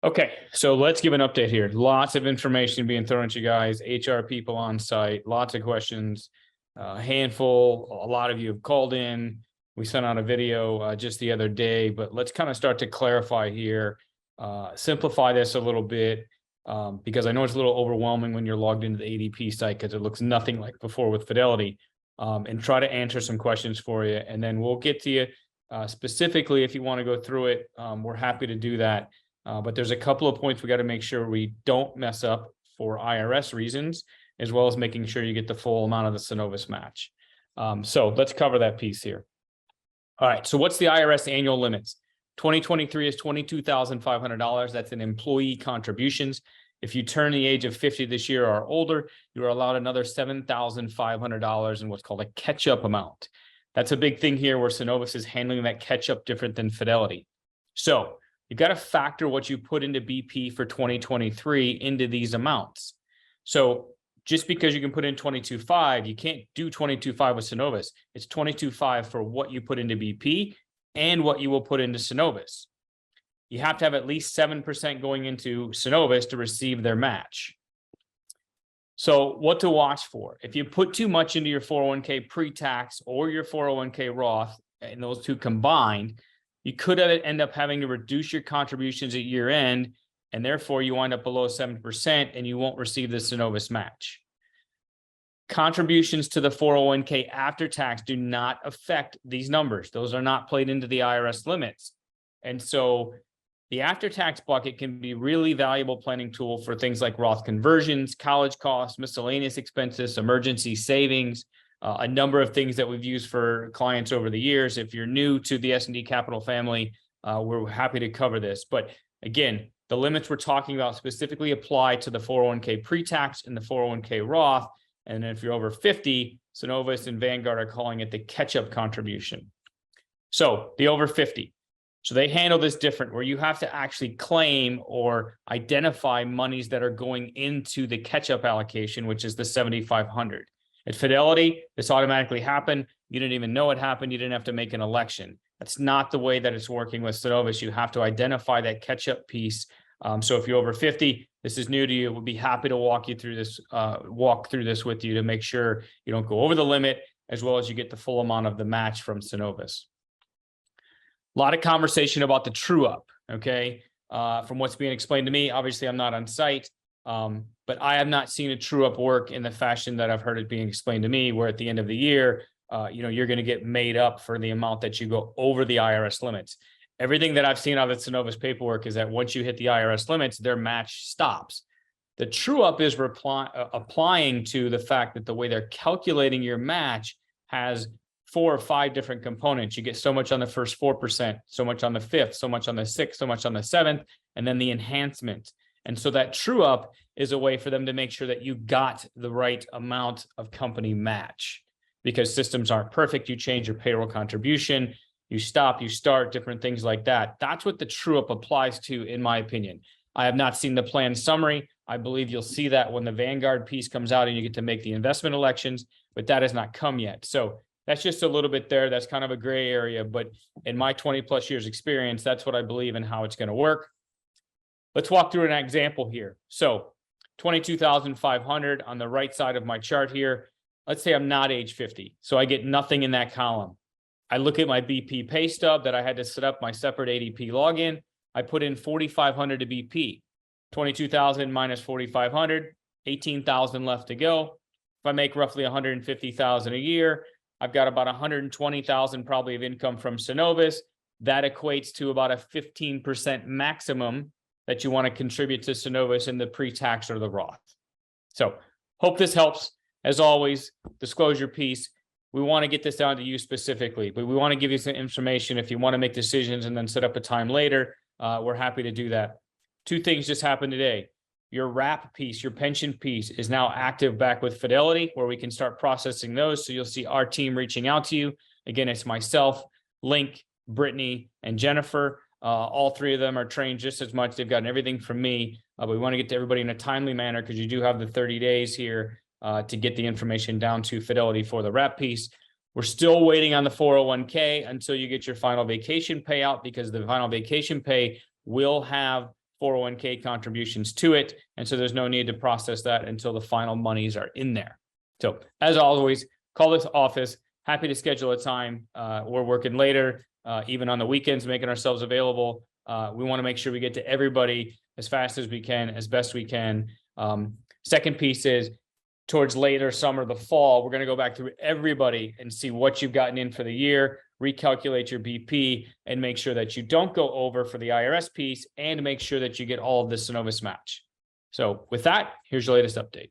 Okay, so let's give an update here. Lots of information being thrown at you guys, HR people on site, lots of questions, a handful. A lot of you have called in. We sent out a video just the other day, but let's kind of start to clarify here, simplify this a little bit, because I know it's a little overwhelming when you're logged into the ADP site because it looks nothing like before with Fidelity, and try to answer some questions for you. And then we'll get to you specifically if you want to go through it. We're happy to do that. But there's a couple of points we got to make sure we don't mess up for IRS reasons, as well as making sure you get the full amount of the Cenovus match. So let's cover that piece here. All right, so what's the IRS annual limits? 2023 is $22,500. That's in employee contributions. If you turn the age of 50 this year or older, you are allowed another $7,500 in what's called a catch-up amount. That's a big thing here where Cenovus is handling that catch-up different than Fidelity. So you've got to factor what you put into BP for 2023 into these amounts. So just because you can put in 22.5, you can't do 22.5 with Cenovus. It's 22.5 for what you put into BP and what you will put into Cenovus. You have to have at least 7% going into Cenovus to receive their match. So what to watch for? If you put too much into your 401k pre-tax or your 401k Roth, and those two combined, you could end up having to reduce your contributions at year end, and therefore you wind up below 7% and you won't receive the Cenovus match. Contributions to the 401k after tax do not affect these numbers. Those are not played into the IRS limits. And so the after-tax bucket can be really valuable planning tool for things like Roth conversions, college costs, miscellaneous expenses, emergency savings, a number of things that we've used for clients over the years. If you're new to the S&D Capital family, we're happy to cover this. But again, the limits we're talking about specifically apply to the 401k pre-tax and the 401k Roth. And if you're over 50, Cenovus and Vanguard are calling it the catch-up contribution. So the over 50. So they handle this different, where you have to actually claim or identify monies that are going into the catch-up allocation, which is the $7,500. At Fidelity, this automatically happened. You didn't even know it happened. You didn't have to make an election. That's not the way that it's working with Cenovus. You have to identify that catch-up piece. So if you're over 50, this is new to you. We'll be happy to walk through this with you to make sure you don't go over the limit, as well as you get the full amount of the match from Cenovus. A lot of conversation about the true up, okay? From what's being explained to me, obviously I'm not on site, but I have not seen a true up work in the fashion that I've heard it being explained to me, where at the end of the year, you're going to get made up for the amount that you go over the IRS limits. Everything that I've seen out of the Cenovus paperwork is that once you hit the IRS limits, their match stops. The true up is applying to the fact that the way they're calculating your match has 4 or 5 different components. You get so much on the first 4%, so much on the 5th, so much on the 6th, so much on the 7th, and then the enhancement. And so that true up is a way for them to make sure that you got the right amount of company match, because systems aren't perfect. You change your payroll contribution, you stop, you start, different things like that. That's what the true up applies to, in my opinion. I have not seen the plan summary. I believe you'll see that when the Vanguard piece comes out and you get to make the investment elections, but that has not come yet. So that's just a little bit there. That's kind of a gray area, but in my 20 plus years experience, that's what I believe and how it's going to work. Let's walk through an example here. So 22,500 on the right side of my chart here. Let's say I'm not age 50, so I get nothing in that column. I look at my BP pay stub that I had to set up my separate ADP login. I put in 4,500 to BP, 22,000 minus 4,500, 18,000 left to go. If I make roughly 150,000 a year, I've got about 120,000 probably of income from Cenovus. That equates to about a 15% maximum that you want to contribute to Cenovus in the pre-tax or the Roth. So hope this helps. As always, disclosure piece. We want to get this down to you specifically, but we want to give you some information. If you want to make decisions and then set up a time later, we're happy to do that. 2 things just happened today. Your wrap piece, your pension piece is now active back with Fidelity, where we can start processing those. So you'll see our team reaching out to you. Again, it's myself, Link, Brittany, and Jennifer. All 3 of them are trained just as much. They've gotten everything from me, but we want to get to everybody in a timely manner, because you do have the 30 days here to get the information down to Fidelity for the wrap piece. We're still waiting on the 401k until you get your final vacation payout, because the final vacation pay will have 401k contributions to it. And so there's no need to process that until the final monies are in there. So as always, call this office. Happy to schedule a time. We're working later, even on the weekends, making ourselves available. We want to make sure we get to everybody as fast as we can, as best we can. Second piece is towards later summer, the fall, we're going to go back through everybody and see what you've gotten in for the year, recalculate your BP, and make sure that you don't go over for the IRS piece, and make sure that you get all of the Cenovus match. So with that, here's your latest update.